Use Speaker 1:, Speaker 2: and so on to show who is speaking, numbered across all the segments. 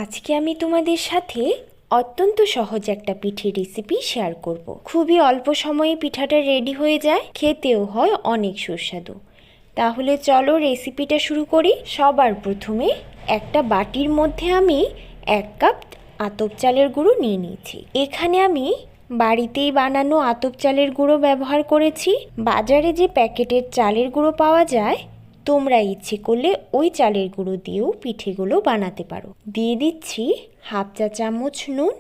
Speaker 1: আজকে আমি তোমাদের সাথে অত্যন্ত সহজ একটা পিঠের রেসিপি শেয়ার করব। খুবই অল্প সময়ে পিঠাটা রেডি হয়ে যায়, খেতেও হয় অনেক সুস্বাদু। তাহলে চলো রেসিপিটা শুরু করি। সবার প্রথমে একটা বাটির মধ্যে আমি 1 কাপ আতপ চালের গুঁড়ো নিয়ে নিয়েছি। এখানে আমি বাড়িতেই বানানো আতপ চালের গুঁড়ো ব্যবহার করেছি। বাজারে যে প্যাকেটের চালের গুঁড়ো পাওয়া যায়, তোমরা ইচ্ছে করলে ওই চালের গুঁড়ো দিয়েও পিঠেগুলো বানাতে পারো। দিয়ে দিচ্ছি 1/2 চা চামচ নুন।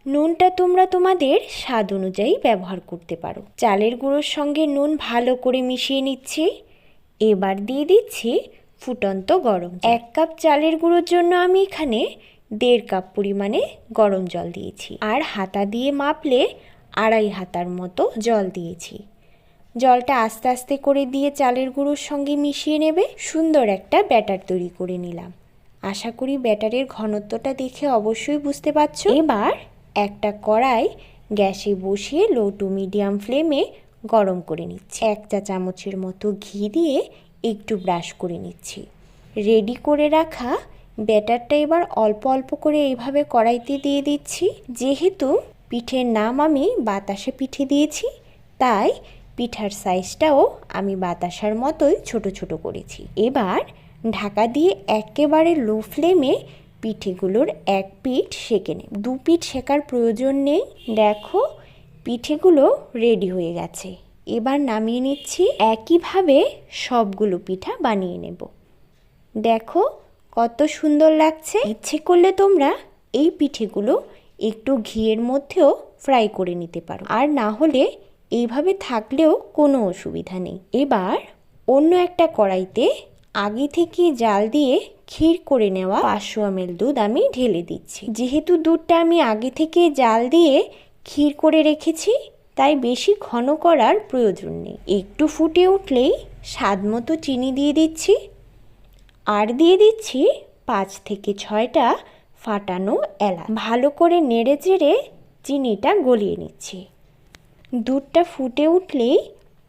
Speaker 1: নুনটা তোমরা তোমাদের স্বাদ অনুযায়ী ব্যবহার করতে পারো। চালের গুঁড়োর সঙ্গে নুন ভালো করে মিশিয়ে নিচ্ছি। এবার দিয়ে দিচ্ছি ফুটন্ত গরম। 1 কাপ চালের গুঁড়োর জন্য আমি এখানে 1.5 কাপ পরিমাণে গরম জল দিয়েছি, আর হাতা দিয়ে মাপলে 2.5 হাতার মতো জল দিয়েছি। জলটা আস্তে আস্তে করে দিয়ে চালের গুঁড়োর সঙ্গে মিশিয়ে নেবে। সুন্দর একটা ব্যাটার তৈরি করে নিলাম। আশা করি ব্যাটারের ঘনত্বটা দেখে অবশ্যই বুঝতে পারছো। এবার একটা কড়াই গ্যাসে বসিয়ে লো টু মিডিয়াম ফ্লেমে গরম করে নিচ্ছি। 1 চা চামচের মতো ঘি দিয়ে একটু ব্রাশ করে নিচ্ছি। রেডি করে রাখা ব্যাটারটা এবার অল্প অল্প করে এইভাবে কড়াইতে দিয়ে দিচ্ছি। যেহেতু পিঠের নাম আমি বাতাসা পিঠে দিয়েছি, তাই পিঠার সাইজটাও আমি বাতাসার মতোই ছোট ছোট করেছি। এবার ঢাকা দিয়ে একেবারে লো ফ্লেমে পিঠেগুলোর এক পিঠ সেঁকে নেব। 2 পিঠ সেঁকার প্রয়োজন নেই। দেখো পিঠেগুলো রেডি হয়ে গেছে। এবার নামিয়ে নিচ্ছি। একইভাবে সবগুলো পিঠা বানিয়ে নেব। দেখো কত সুন্দর লাগছে। ইচ্ছে করলে তোমরা এই পিঠেগুলো একটু ঘিয়ের মধ্যেও ফ্রাই করে নিতে পারো, আর না হলে এইভাবে থাকলেও কোনো অসুবিধা নেই। এবার অন্য একটা কড়াইতে আগে থেকে জাল দিয়ে ক্ষীর করে নেওয়া 500 ml দুধ আমি ঢেলে দিচ্ছি। যেহেতু দুধটা আমি আগে থেকে জাল দিয়ে ক্ষীর করে রেখেছি, তাই বেশি ঘন করার প্রয়োজন নেই। একটু ফুটে উঠলেই স্বাদ মতো চিনি দিয়ে দিচ্ছি, আর দিয়ে দিচ্ছি 5 থেকে 6টা ফাটানো এলাচ। ভালো করে নেড়ে চেড়ে চিনিটা গলিয়ে নিচ্ছি। দুধটা ফুটে উঠলেই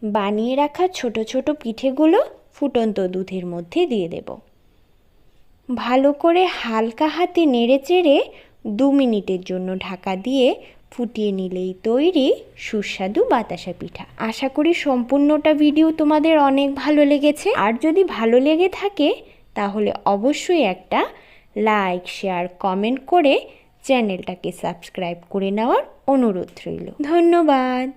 Speaker 1: বানিয়ে রাখা ছোট ছোট পিঠেগুলো ফুটন্ত দুধের মধ্যে দিয়ে দেব। ভালো করে হালকা হাতে নেড়ে চেড়ে 2 মিনিটের জন্য ঢাকা দিয়ে ফুটিয়ে নিলেই তৈরি সুস্বাদু বাতাসা পিঠা। আশা করি সম্পূর্ণটা ভিডিও তোমাদের অনেক ভালো লেগেছে। আর যদি ভালো লেগে থাকে তাহলে অবশ্যই একটা লাইক, শেয়ার, কমেন্ট করে চ্যানেলটাকে সাবস্ক্রাইব করে নেওয়ার অনুরোধ রইল। ধন্যবাদ।